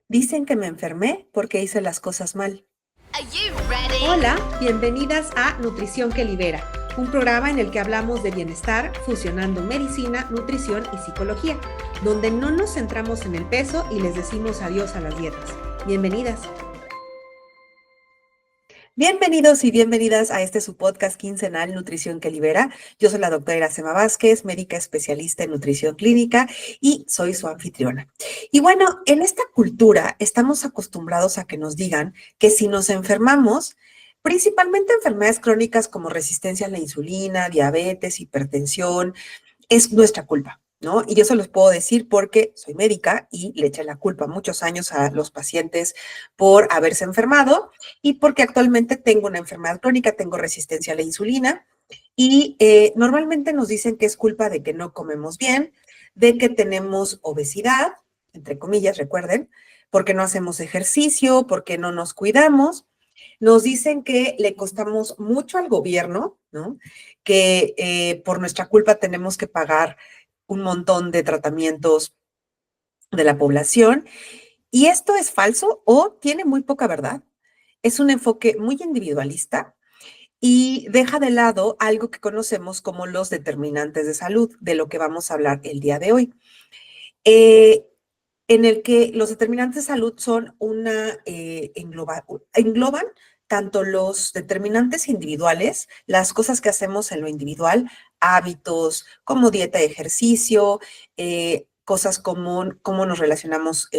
Dicen que me enfermé porque hice las cosas mal. Are you ready? Hola, bienvenidas a Nutrición que Libera, un programa en el que hablamos de bienestar fusionando medicina, nutrición y psicología, donde no nos centramos en el peso y les decimos adiós a las dietas. Bienvenidas. Bienvenidos y bienvenidas a su podcast quincenal Nutrición que Libera. Yo soy la doctora Iracema Vázquez, médica especialista en nutrición clínica y soy su anfitriona. Y bueno, en esta cultura estamos acostumbrados a que nos digan que si nos enfermamos, principalmente enfermedades crónicas como resistencia a la insulina, diabetes, hipertensión, es nuestra culpa, ¿no? Y yo se los puedo decir porque soy médica y le eché la culpa muchos años a los pacientes por haberse enfermado y porque actualmente tengo una enfermedad crónica, tengo resistencia a la insulina y normalmente nos dicen que es culpa de que no comemos bien, de que tenemos obesidad, entre comillas, recuerden, porque no hacemos ejercicio, porque no nos cuidamos. Nos dicen que le costamos mucho al gobierno, ¿no? Que por nuestra culpa tenemos que pagar un montón de tratamientos de la población. Y esto es falso o tiene muy poca verdad. Es un enfoque muy individualista y deja de lado algo que conocemos como los determinantes de salud, de lo que vamos a hablar el día de hoy. Eh, en el que los determinantes de salud son engloban tanto los determinantes individuales, las cosas que hacemos en lo individual, hábitos como dieta y ejercicio, cosas como cómo nos relacionamos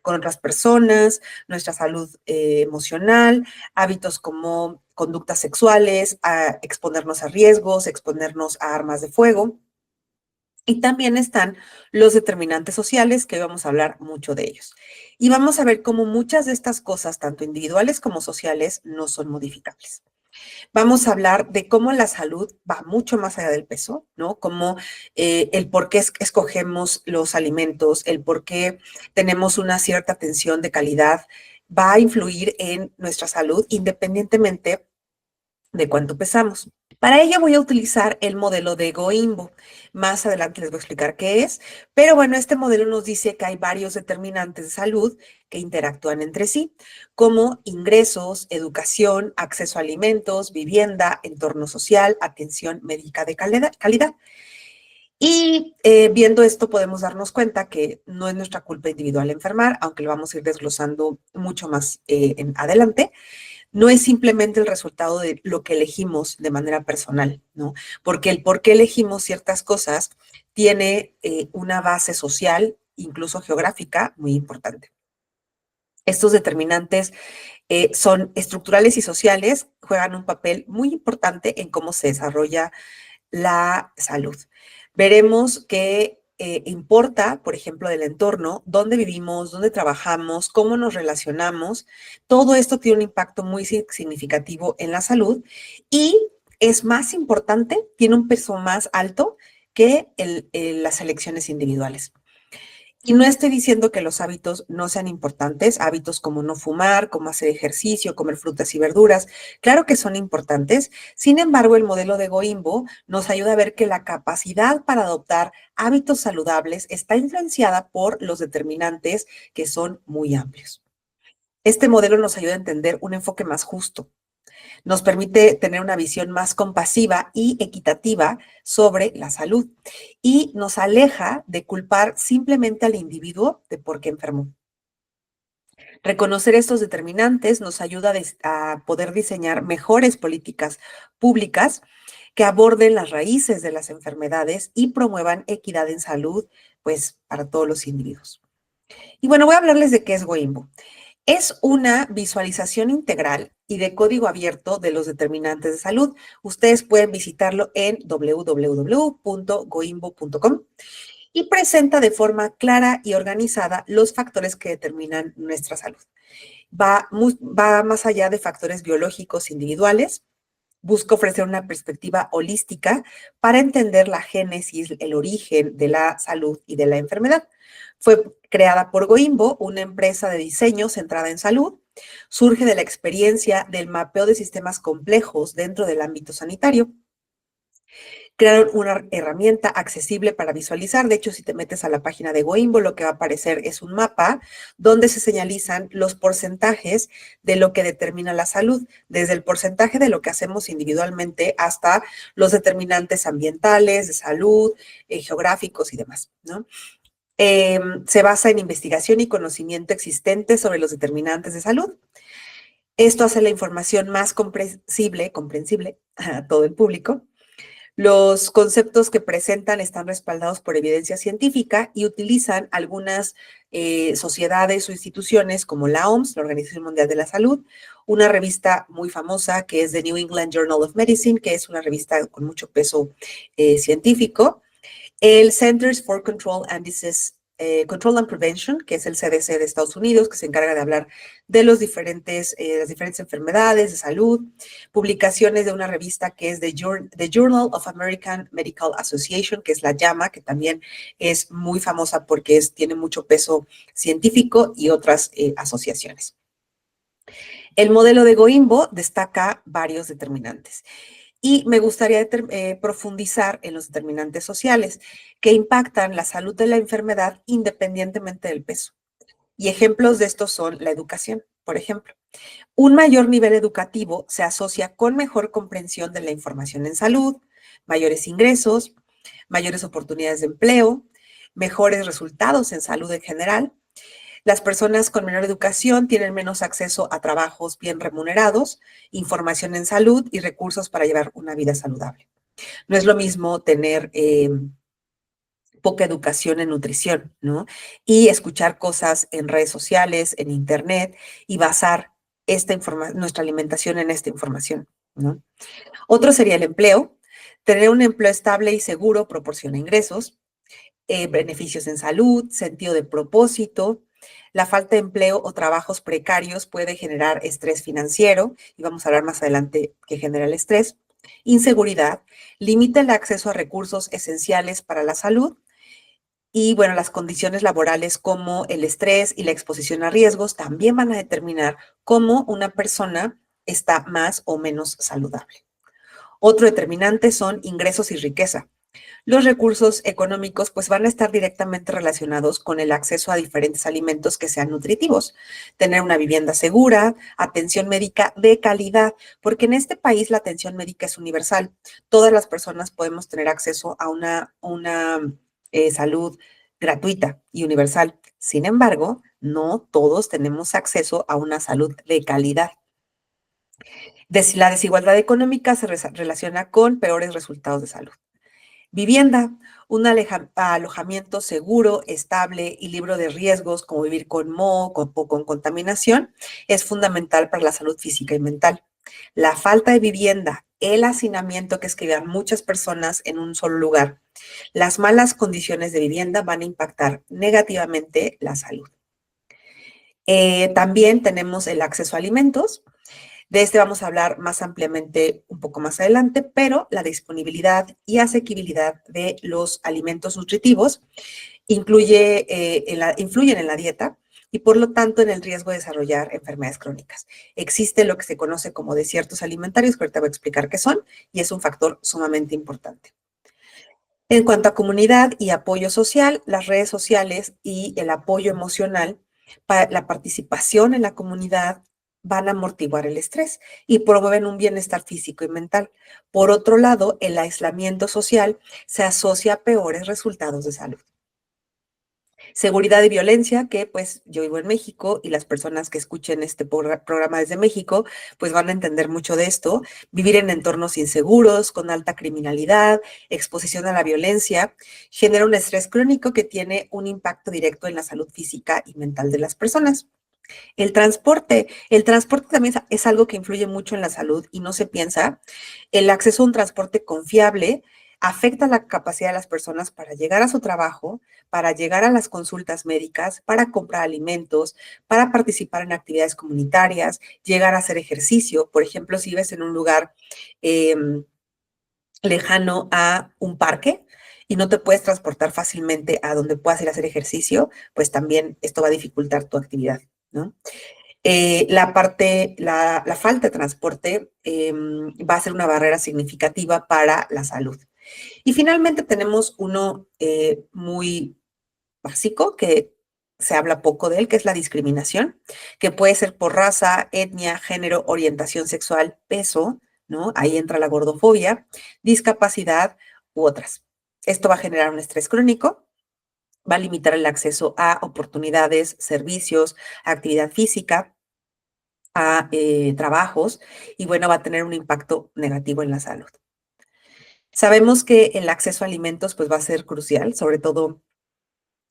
con otras personas, nuestra salud emocional, hábitos como conductas sexuales, exponernos a riesgos, exponernos a armas de fuego. Y también están los determinantes sociales, que hoy vamos a hablar mucho de ellos. Y vamos a ver cómo muchas de estas cosas, tanto individuales como sociales, no son modificables. Vamos a hablar de cómo la salud va mucho más allá del peso, ¿no? Como el por qué escogemos los alimentos, el por qué tenemos una cierta atención de calidad, va a influir en nuestra salud independientemente de cuánto pesamos. Para ello voy a utilizar el modelo de Goimbo. Más adelante les voy a explicar qué es, pero bueno, este modelo nos dice que hay varios determinantes de salud que interactúan entre sí, como ingresos, educación, acceso a alimentos, vivienda, entorno social, atención médica de calidad. Y viendo esto podemos darnos cuenta que no es nuestra culpa individual enfermar, aunque lo vamos a ir desglosando mucho más en adelante. No es simplemente el resultado de lo que elegimos de manera personal, ¿no? Porque el por qué elegimos ciertas cosas tiene una base social, incluso geográfica, muy importante. Estos determinantes son estructurales y sociales, juegan un papel muy importante en cómo se desarrolla la salud. Veremos que importa, por ejemplo, del entorno, dónde vivimos, dónde trabajamos, cómo nos relacionamos. Todo esto tiene un impacto muy significativo en la salud y es más importante, tiene un peso más alto que las elecciones individuales. Y no estoy diciendo que los hábitos no sean importantes, hábitos como no fumar, como hacer ejercicio, comer frutas y verduras, claro que son importantes. Sin embargo, el modelo de Goimbo nos ayuda a ver que la capacidad para adoptar hábitos saludables está influenciada por los determinantes que son muy amplios. Este modelo nos ayuda a entender un enfoque más justo, nos permite tener una visión más compasiva y equitativa sobre la salud y nos aleja de culpar simplemente al individuo de por qué enfermó. Reconocer estos determinantes nos ayuda a poder diseñar mejores políticas públicas que aborden las raíces de las enfermedades y promuevan equidad en salud, pues, para todos los individuos. Y bueno, voy a hablarles de qué es Goimbo. Es una visualización integral y de código abierto de los determinantes de salud. Ustedes pueden visitarlo en www.goimbo.com y presenta de forma clara y organizada los factores que determinan nuestra salud. Va más allá de factores biológicos individuales. Busca ofrecer una perspectiva holística para entender la génesis, el origen de la salud y de la enfermedad. Fue creada por Goimbo, una empresa de diseño centrada en salud. Surge de la experiencia del mapeo de sistemas complejos dentro del ámbito sanitario. Crearon una herramienta accesible para visualizar. De hecho, si te metes a la página de Goimbo, lo que va a aparecer es un mapa donde se señalizan los porcentajes de lo que determina la salud, desde el porcentaje de lo que hacemos individualmente hasta los determinantes ambientales, de salud, geográficos y demás, ¿no? Se basa en investigación y conocimiento existente sobre los determinantes de salud. Esto hace la información más comprensible a todo el público. Los conceptos que presentan están respaldados por evidencia científica y utilizan algunas sociedades o instituciones como la OMS, la Organización Mundial de la Salud, una revista muy famosa que es The New England Journal of Medicine, que es una revista con mucho peso científico, el Centers for Control and Prevention, que es el CDC de Estados Unidos, que se encarga de hablar de las diferentes enfermedades de salud, publicaciones de una revista que es The Journal of American Medical Association, que es la JAMA, que también es muy famosa porque tiene mucho peso científico, y otras asociaciones. El modelo de Goimbo destaca varios determinantes. Y me gustaría profundizar en los determinantes sociales que impactan la salud de la enfermedad independientemente del peso. Y ejemplos de estos son la educación, por ejemplo. Un mayor nivel educativo se asocia con mejor comprensión de la información en salud, mayores ingresos, mayores oportunidades de empleo, mejores resultados en salud en general. Las personas con menor educación tienen menos acceso a trabajos bien remunerados, información en salud y recursos para llevar una vida saludable. No es lo mismo tener poca educación en nutrición, ¿no? Y escuchar cosas en redes sociales, en internet, y basar nuestra alimentación en esta información, ¿no? Otro sería el empleo. Tener un empleo estable y seguro proporciona ingresos, beneficios en salud, sentido de propósito. La falta de empleo o trabajos precarios puede generar estrés financiero, y vamos a hablar más adelante qué genera el estrés. Inseguridad, limita el acceso a recursos esenciales para la salud. Y bueno, las condiciones laborales como el estrés y la exposición a riesgos también van a determinar cómo una persona está más o menos saludable. Otro determinante son ingresos y riqueza. Los recursos económicos pues van a estar directamente relacionados con el acceso a diferentes alimentos que sean nutritivos, tener una vivienda segura, atención médica de calidad, porque en este país la atención médica es universal. Todas las personas podemos tener acceso a una salud gratuita y universal. Sin embargo, no todos tenemos acceso a una salud de calidad. La desigualdad económica se relaciona con peores resultados de salud. Vivienda, un alojamiento seguro, estable y libre de riesgos, como vivir con moho o con contaminación, es fundamental para la salud física y mental. La falta de vivienda, el hacinamiento que escribían muchas personas en un solo lugar, las malas condiciones de vivienda van a impactar negativamente la salud. También tenemos el acceso a alimentos. De este vamos a hablar más ampliamente un poco más adelante, pero la disponibilidad y asequibilidad de los alimentos nutritivos influyen en la dieta y por lo tanto en el riesgo de desarrollar enfermedades crónicas. Existe lo que se conoce como desiertos alimentarios, que ahorita voy a explicar qué son, y es un factor sumamente importante. En cuanto a comunidad y apoyo social, las redes sociales y el apoyo emocional, la participación en la comunidad, van a amortiguar el estrés y promueven un bienestar físico y mental. Por otro lado, el aislamiento social se asocia a peores resultados de salud. Seguridad y violencia, que pues yo vivo en México y las personas que escuchen este programa desde México, pues van a entender mucho de esto. Vivir en entornos inseguros, con alta criminalidad, exposición a la violencia, genera un estrés crónico que tiene un impacto directo en la salud física y mental de las personas. El transporte también es algo que influye mucho en la salud y no se piensa. El acceso a un transporte confiable afecta la capacidad de las personas para llegar a su trabajo, para llegar a las consultas médicas, para comprar alimentos, para participar en actividades comunitarias, llegar a hacer ejercicio. Por ejemplo, si vives en un lugar lejano a un parque y no te puedes transportar fácilmente a donde puedas ir a hacer ejercicio, pues también esto va a dificultar tu actividad, ¿no? La falta de transporte va a ser una barrera significativa para la salud. Y finalmente tenemos uno muy básico, que se habla poco de él, que es la discriminación, que puede ser por raza, etnia, género, orientación sexual, peso, ¿no? Ahí entra la gordofobia, discapacidad u otras. Esto va a generar un estrés crónico, va a limitar el acceso a oportunidades, servicios, actividad física, a trabajos, y bueno, va a tener un impacto negativo en la salud. Sabemos que el acceso a alimentos pues va a ser crucial, sobre todo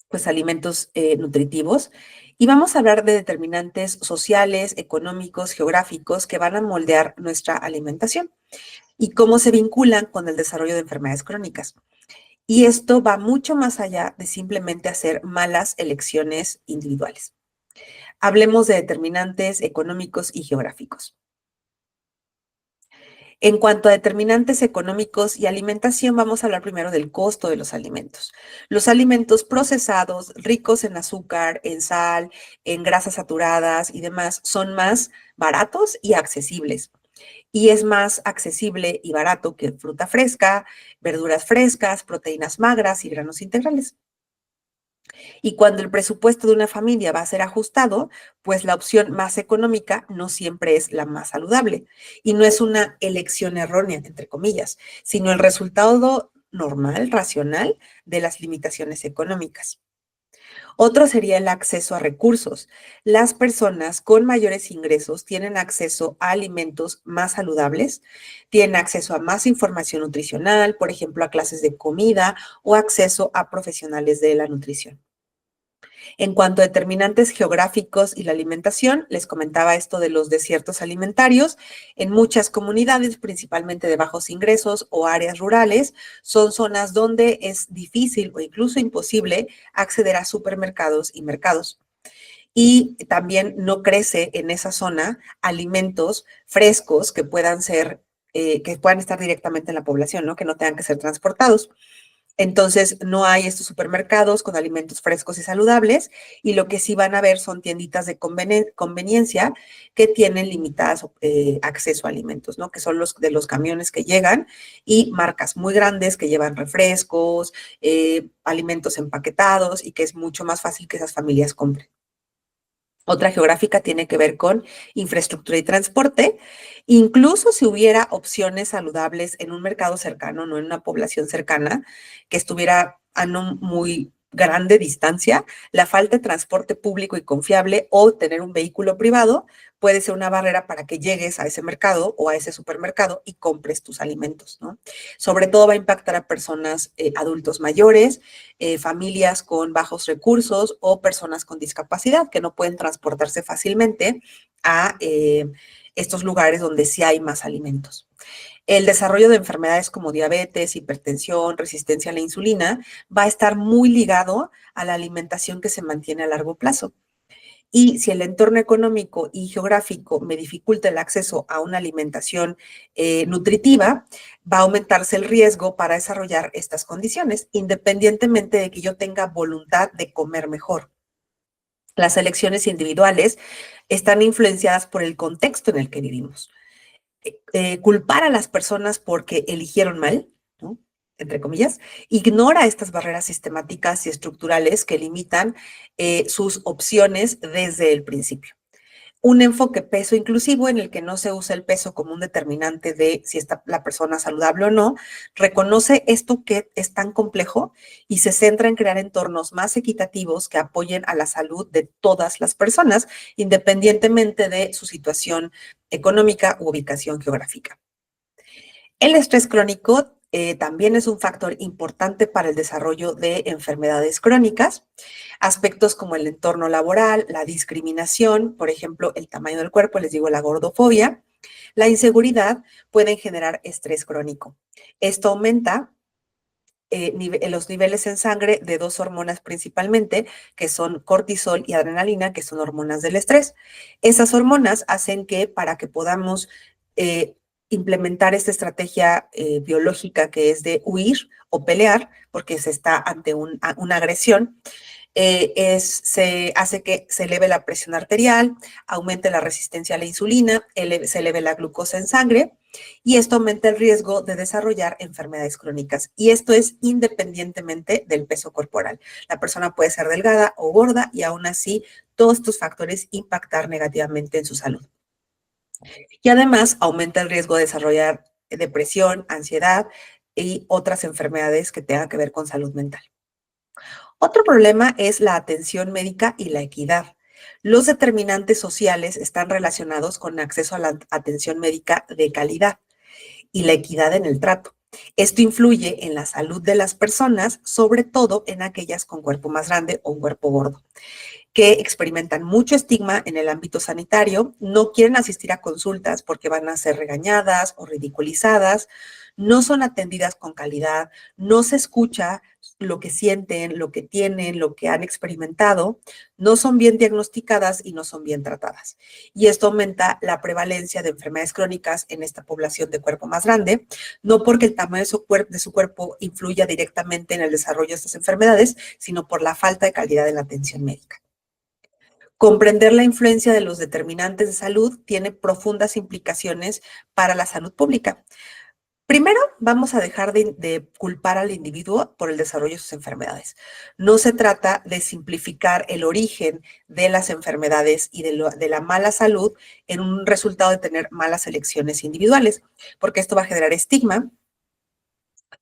pues alimentos nutritivos, y vamos a hablar de determinantes sociales, económicos, geográficos que van a moldear nuestra alimentación y cómo se vinculan con el desarrollo de enfermedades crónicas. Y esto va mucho más allá de simplemente hacer malas elecciones individuales. Hablemos de determinantes económicos y geográficos. En cuanto a determinantes económicos y alimentación, vamos a hablar primero del costo de los alimentos. Los alimentos procesados, ricos en azúcar, en sal, en grasas saturadas y demás, son más baratos y accesibles. Y es más accesible y barato que fruta fresca, verduras frescas, proteínas magras y granos integrales. Y cuando el presupuesto de una familia va a ser ajustado, pues la opción más económica no siempre es la más saludable. Y no es una elección errónea, entre comillas, sino el resultado normal, racional, de las limitaciones económicas. Otro sería el acceso a recursos. Las personas con mayores ingresos tienen acceso a alimentos más saludables, tienen acceso a más información nutricional, por ejemplo, a clases de comida o acceso a profesionales de la nutrición. En cuanto a determinantes geográficos y la alimentación, les comentaba esto de los desiertos alimentarios. En muchas comunidades, principalmente de bajos ingresos o áreas rurales, son zonas donde es difícil o incluso imposible acceder a supermercados y mercados. Y también no crece en esa zona alimentos frescos que puedan ser, que puedan estar directamente en la población, ¿no? Que no tengan que ser transportados. Entonces, no hay estos supermercados con alimentos frescos y saludables, y lo que sí van a ver son tienditas de conveniencia que tienen limitadas acceso a alimentos, ¿no? Que son los de los camiones que llegan, y marcas muy grandes que llevan refrescos, alimentos empaquetados, y que es mucho más fácil que esas familias compren. Otra geográfica tiene que ver con infraestructura y transporte. Incluso si hubiera opciones saludables en un mercado cercano, no en una población cercana, que estuviera a no muy grande distancia, la falta de transporte público y confiable o tener un vehículo privado puede ser una barrera para que llegues a ese mercado o a ese supermercado y compres tus alimentos, ¿no? Sobre todo va a impactar a personas adultos mayores, familias con bajos recursos o personas con discapacidad que no pueden transportarse fácilmente a estos lugares donde sí hay más alimentos. El desarrollo de enfermedades como diabetes, hipertensión, resistencia a la insulina va a estar muy ligado a la alimentación que se mantiene a largo plazo. Y si el entorno económico y geográfico me dificulta el acceso a una alimentación nutritiva, va a aumentarse el riesgo para desarrollar estas condiciones, independientemente de que yo tenga voluntad de comer mejor. Las elecciones individuales están influenciadas por el contexto en el que vivimos. Culpar a las personas porque eligieron mal, ¿no? Entre comillas, ignora estas barreras sistemáticas y estructurales que limitan sus opciones desde el principio. Un enfoque peso inclusivo en el que no se usa el peso como un determinante de si está la persona saludable o no, reconoce esto que es tan complejo y se centra en crear entornos más equitativos que apoyen a la salud de todas las personas, independientemente de su situación económica u ubicación geográfica. El estrés crónico también es un factor importante para el desarrollo de enfermedades crónicas. Aspectos como el entorno laboral, la discriminación, por ejemplo, el tamaño del cuerpo, les digo, la gordofobia, la inseguridad pueden generar estrés crónico. Esto aumenta los niveles en sangre de dos hormonas principalmente, que son cortisol y adrenalina, que son hormonas del estrés. Esas hormonas hacen que para que podamos implementar esta estrategia biológica que es de huir o pelear, porque se está ante una agresión, Se hace que se eleve la presión arterial, aumente la resistencia a la insulina, se eleve la glucosa en sangre y esto aumenta el riesgo de desarrollar enfermedades crónicas. Y esto es independientemente del peso corporal. La persona puede ser delgada o gorda y aún así todos estos factores impactar negativamente en su salud. Y además aumenta el riesgo de desarrollar depresión, ansiedad y otras enfermedades que tengan que ver con salud mental. Otro problema es la atención médica y la equidad. Los determinantes sociales están relacionados con acceso a la atención médica de calidad y la equidad en el trato. Esto influye en la salud de las personas, sobre todo en aquellas con cuerpo más grande o un cuerpo gordo, que experimentan mucho estigma en el ámbito sanitario, no quieren asistir a consultas porque van a ser regañadas o ridiculizadas, no son atendidas con calidad, no se escucha lo que sienten, lo que tienen, lo que han experimentado, no son bien diagnosticadas y no son bien tratadas. Y esto aumenta la prevalencia de enfermedades crónicas en esta población de cuerpo más grande, no porque el tamaño de su cuerpo influya directamente en el desarrollo de estas enfermedades, sino por la falta de calidad en la atención médica. Comprender la influencia de los determinantes de salud tiene profundas implicaciones para la salud pública. Primero, vamos a dejar de culpar al individuo por el desarrollo de sus enfermedades. No se trata de simplificar el origen de las enfermedades y de la mala salud en un resultado de tener malas elecciones individuales, porque esto va a generar estigma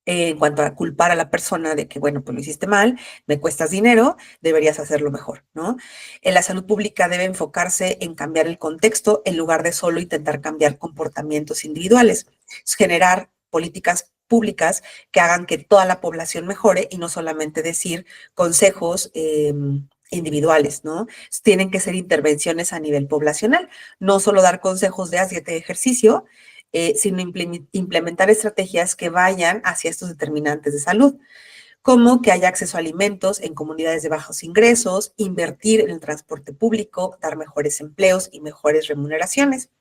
en cuanto a culpar a la persona de que, bueno, pues lo hiciste mal, me cuestas dinero, deberías hacerlo mejor, ¿no? La salud pública debe enfocarse en cambiar el contexto en lugar de solo intentar cambiar comportamientos individuales, es generar políticas públicas que hagan que toda la población mejore y no solamente decir consejos individuales, ¿no? Tienen que ser intervenciones a nivel poblacional, no solo dar consejos de haz dieta y ejercicio, sino implementar estrategias que vayan hacia estos determinantes de salud, como que haya acceso a alimentos en comunidades de bajos ingresos, invertir en el transporte público, dar mejores empleos y mejores remuneraciones.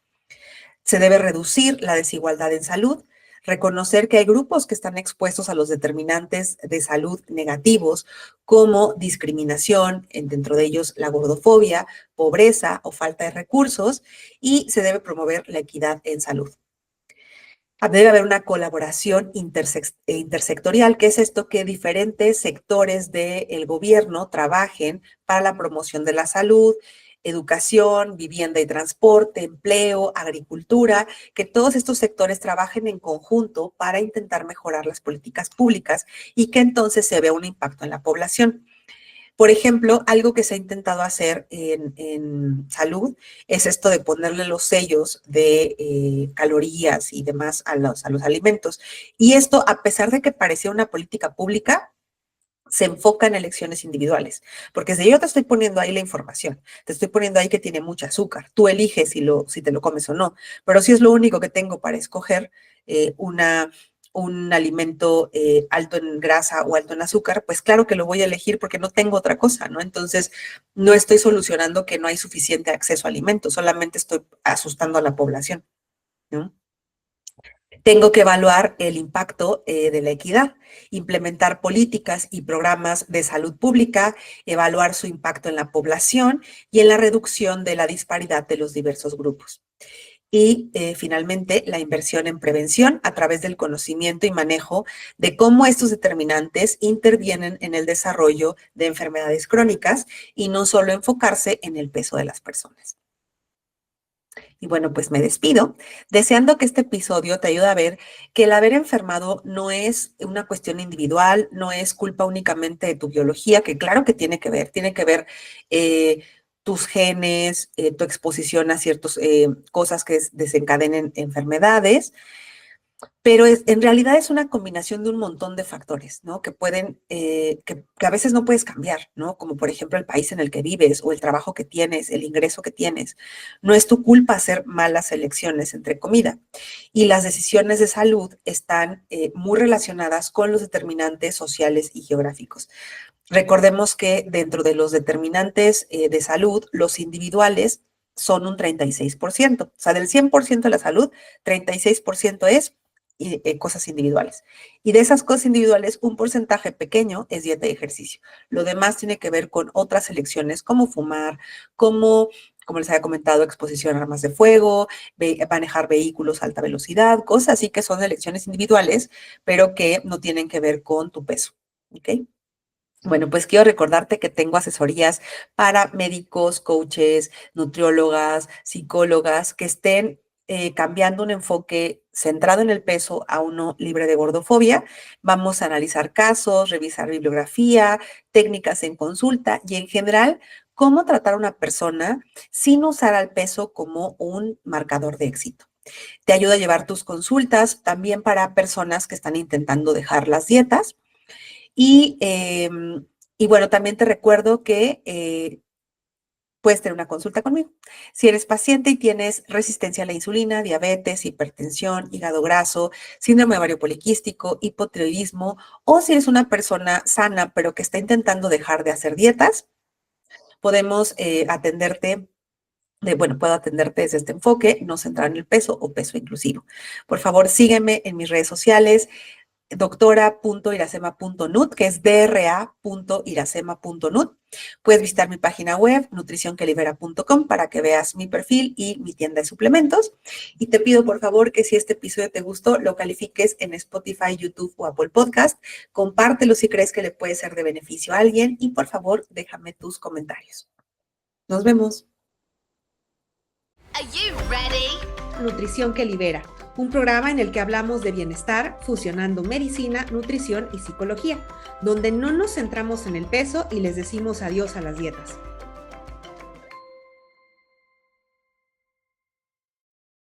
Se debe reducir la desigualdad en salud, reconocer que hay grupos que están expuestos a los determinantes de salud negativos, como discriminación, dentro de ellos la gordofobia, pobreza o falta de recursos, y se debe promover la equidad en salud. Debe haber una colaboración intersectorial, que es esto que diferentes sectores del gobierno trabajen para la promoción de la salud, educación, vivienda y transporte, empleo, agricultura, que todos estos sectores trabajen en conjunto para intentar mejorar las políticas públicas y que entonces se vea un impacto en la población. Por ejemplo, algo que se ha intentado hacer en salud es esto de ponerle los sellos de calorías y demás a los alimentos. Y esto, a pesar de que parecía una política pública, se enfoca en elecciones individuales, porque si yo te estoy poniendo ahí la información, te estoy poniendo ahí que tiene mucho azúcar, tú eliges si te lo comes o no, pero si es lo único que tengo para escoger un alimento alto en grasa o alto en azúcar, pues claro que lo voy a elegir porque no tengo otra cosa, ¿no? Entonces, no estoy solucionando que no hay suficiente acceso a alimentos, solamente estoy asustando a la población, ¿no? Tengo que evaluar el impacto de la equidad, implementar políticas y programas de salud pública, evaluar su impacto en la población y en la reducción de la disparidad de los diversos grupos. Y finalmente, la inversión en prevención a través del conocimiento y manejo de cómo estos determinantes intervienen en el desarrollo de enfermedades crónicas y no solo enfocarse en el peso de las personas. Y bueno, pues me despido, deseando que este episodio te ayude a ver que el haber enfermado no es una cuestión individual, no es culpa únicamente de tu biología, que claro que tiene que ver tus genes, tu exposición a ciertas cosas que desencadenen enfermedades, pero en realidad es una combinación de un montón de factores, ¿no? Que pueden, que a veces no puedes cambiar, ¿no? Como por ejemplo el país en el que vives o el trabajo que tienes, el ingreso que tienes. No es tu culpa hacer malas elecciones entre comida. Y las decisiones de salud están muy relacionadas con los determinantes sociales y geográficos. Recordemos que dentro de los determinantes de salud, los individuales son un 36%. O sea, del 100% de la salud, 36% es cosas individuales. Y de esas cosas individuales, un porcentaje pequeño es dieta y ejercicio. Lo demás tiene que ver con otras elecciones como fumar, como les había comentado, exposición a armas de fuego, manejar vehículos a alta velocidad, cosas así que son elecciones individuales, pero que no tienen que ver con tu peso. ¿Ok? Bueno, pues quiero recordarte que tengo asesorías para médicos, coaches, nutriólogas, psicólogas que estén cambiando un enfoque centrado en el peso a uno libre de gordofobia. Vamos a analizar casos, revisar bibliografía, técnicas en consulta y en general cómo tratar a una persona sin usar al peso como un marcador de éxito. Te ayuda a llevar tus consultas también para personas que están intentando dejar las dietas. Y bueno, también te recuerdo que puedes tener una consulta conmigo. Si eres paciente y tienes resistencia a la insulina, diabetes, hipertensión, hígado graso, síndrome ovario poliquístico, hipotiroidismo, o si eres una persona sana pero que está intentando dejar de hacer dietas, podemos atenderte. Puedo atenderte desde este enfoque, no centrar en el peso o peso inclusivo. Por favor, sígueme en mis redes sociales, doctora.iracema.nut, que es dra.iracema.nut. Puedes visitar mi página web, nutricionquelibera.com, para que veas mi perfil y mi tienda de suplementos. Y te pido, por favor, que si este episodio te gustó, lo califiques en Spotify, YouTube o Apple Podcast. Compártelo si crees que le puede ser de beneficio a alguien y, por favor, déjame tus comentarios. Nos vemos. Are you ready? Nutrición que Libera, un programa en el que hablamos de bienestar fusionando medicina, nutrición y psicología, donde no nos centramos en el peso y les decimos adiós a las dietas.